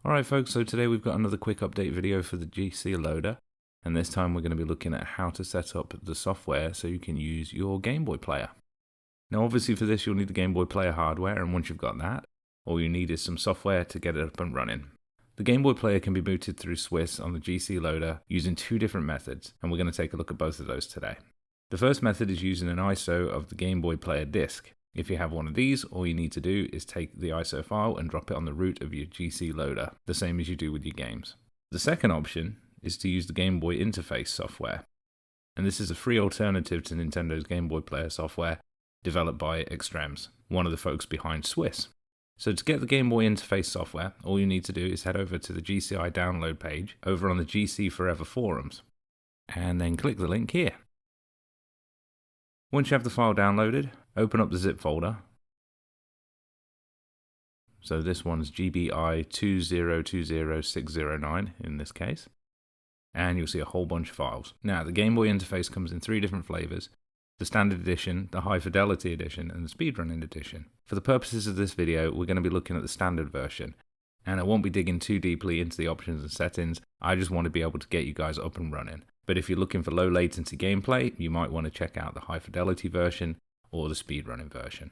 Alright folks, so today we've got another quick update video for the GC Loader, and this time we're going to be looking at how to set up the software so you can use your GameBoy Player. Now obviously for this you'll need the GameBoy Player hardware, and once you've got that, all you need is some software to get it up and running. The GameBoy Player can be booted through Swiss on the GC Loader using two different methods, and we're going to take a look at both of those today. The first method is using an ISO of the GameBoy Player disc. If you have one of these, all you need to do is take the ISO file and drop it on the root of your GC Loader, the same as you do with your games. The second option is to use the GameBoy Interface software, and this is a free alternative to Nintendo's GameBoy Player software developed by Extrems, one of the folks behind Swiss. So to get the GameBoy Interface software, all you need to do is head over to the GCI download page over on the GC Forever forums, and then click the link here. Once you have the file downloaded, open up the zip folder. So this one's GBI 2020609 in this case. And you'll see a whole bunch of files. Now the GameBoy Interface comes in three different flavors: the Standard Edition, the High Fidelity Edition, and the Speedrunning Edition. For the purposes of this video, we're going to be looking at the Standard version. And I won't be digging too deeply into the options and settings. I just want to be able to get you guys up and running. But if you're looking for low latency gameplay, you might want to check out the high fidelity version or the speedrunning version.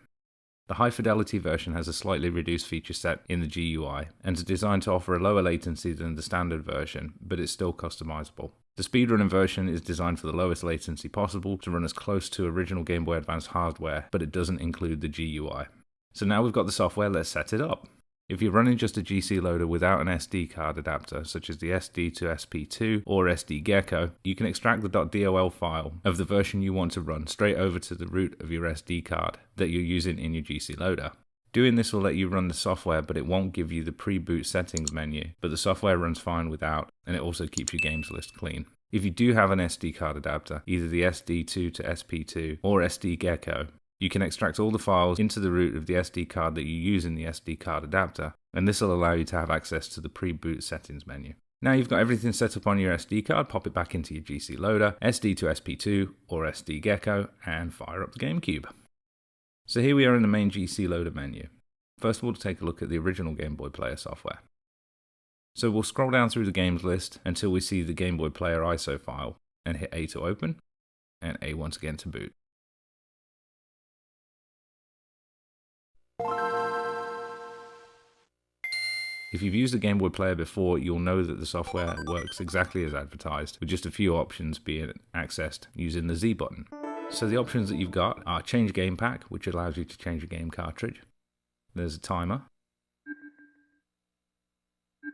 The high fidelity version has a slightly reduced feature set in the GUI and is designed to offer a lower latency than the standard version, but it's still customizable. The speedrunning version is designed for the lowest latency possible to run as close to original Game Boy Advance hardware, but it doesn't include the GUI. So now we've got the software, let's set it up. If you're running just a GC Loader without an SD card adapter, such as the SD2SP2 or SDGecko, you can extract the .dol file of the version you want to run straight over to the root of your SD card that you're using in your GC Loader. Doing this will let you run the software, but it won't give you the pre-boot settings menu, but the software runs fine without, and it also keeps your games list clean. If you do have an SD card adapter, either the SD2SP2 or SDGecko, you can extract all the files into the root of the SD card that you use in the SD card adapter, and this will allow you to have access to the pre-boot settings menu. Now you've got everything set up on your SD card, pop it back into your GC Loader, SD2SP2 or SDGecko, and fire up the GameCube. So here we are in the main GC Loader menu. First of all, to take a look at the original Game Boy Player software. So we'll scroll down through the games list until we see the Game Boy Player ISO file, and hit A to open, and A once again to boot. If you've used the Game Boy Player before, you'll know that the software works exactly as advertised, with just a few options being accessed using the Z button. So the options that you've got are Change Game Pack, which allows you to change a game cartridge. There's a timer.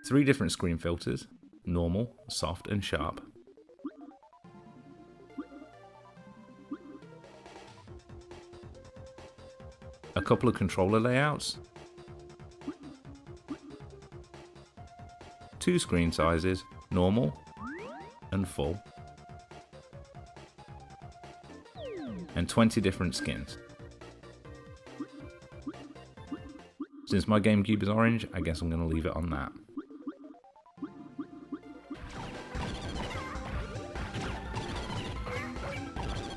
3 different screen filters: normal, soft, and sharp. A couple of controller layouts. 2 screen sizes, normal and full, and 20 different skins. Since my GameCube is orange, I guess I'm going to leave it on that.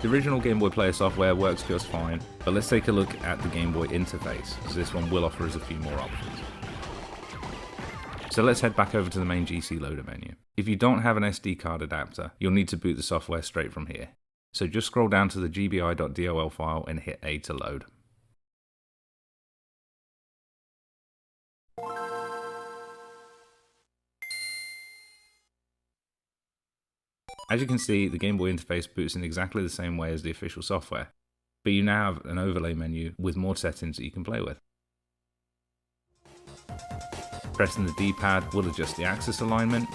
The original Game Boy Player software works just fine, but let's take a look at the Game Boy Interface, as this one will offer us a few more options. So let's head back over to the main GC Loader menu. If you don't have an SD card adapter, you'll need to boot the software straight from here. So just scroll down to the gbi.dol file and hit A to load. As you can see, the Game Boy Interface boots in exactly the same way as the official software, but you now have an overlay menu with more settings that you can play with. Pressing the D-pad will adjust the axis alignment.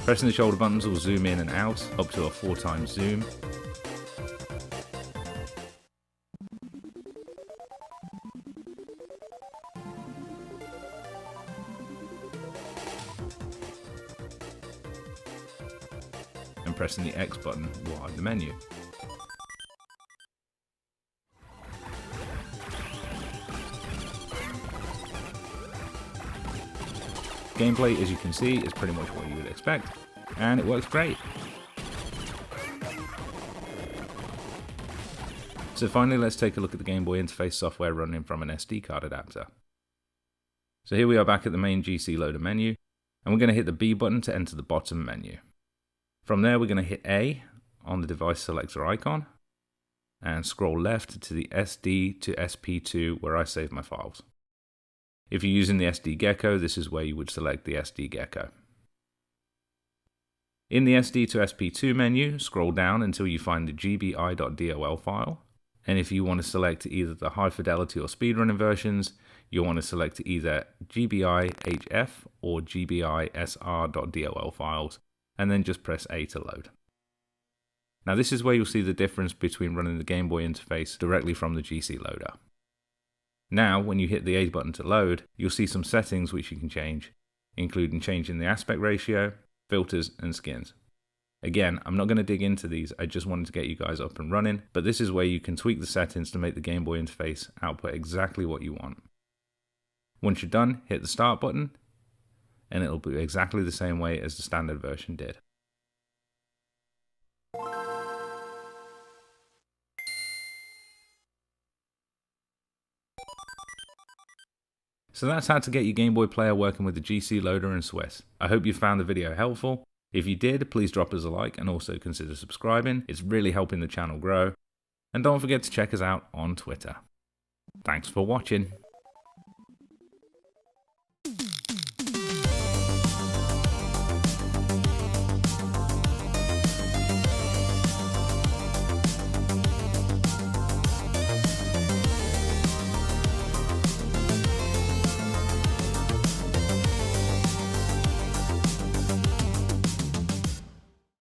Pressing the shoulder buttons will zoom in and out, up to a 4x zoom. And pressing the X button will hide the menu. Gameplay, as you can see, is pretty much what you would expect, and it works great. So finally, let's take a look at the GameBoy Interface software running from an SD card adapter. So here we are back at the main GC Loader menu, and we're going to hit the B button to enter the bottom menu. From there, we're going to hit A on the device selector icon, and scroll left to the SD2SP2 where I save my files. If you're using the SDGecko, this is where you would select the SDGecko. In the SD2SP2 menu, scroll down until you find the GBI.dol file. And if you want to select either the high fidelity or speedrunning versions, you'll want to select either GBI HF or GBI SR.dol files, and then just press A to load. Now this is where you'll see the difference between running the GameBoy interface directly from the GC Loader. Now, when you hit the A button to load, you'll see some settings which you can change, including changing the aspect ratio, filters, and skins. Again, I'm not going to dig into these, I just wanted to get you guys up and running, but this is where you can tweak the settings to make the GameBoy interface output exactly what you want. Once you're done, hit the start button, and it'll be exactly the same way as the standard version did. So that's how to get your GameBoy Player working with the GC Loader and Swiss. I hope you found the video helpful. If you did, please drop us a like and also consider subscribing. It's really helping the channel grow. And don't forget to check us out on Twitter. Thanks for watching.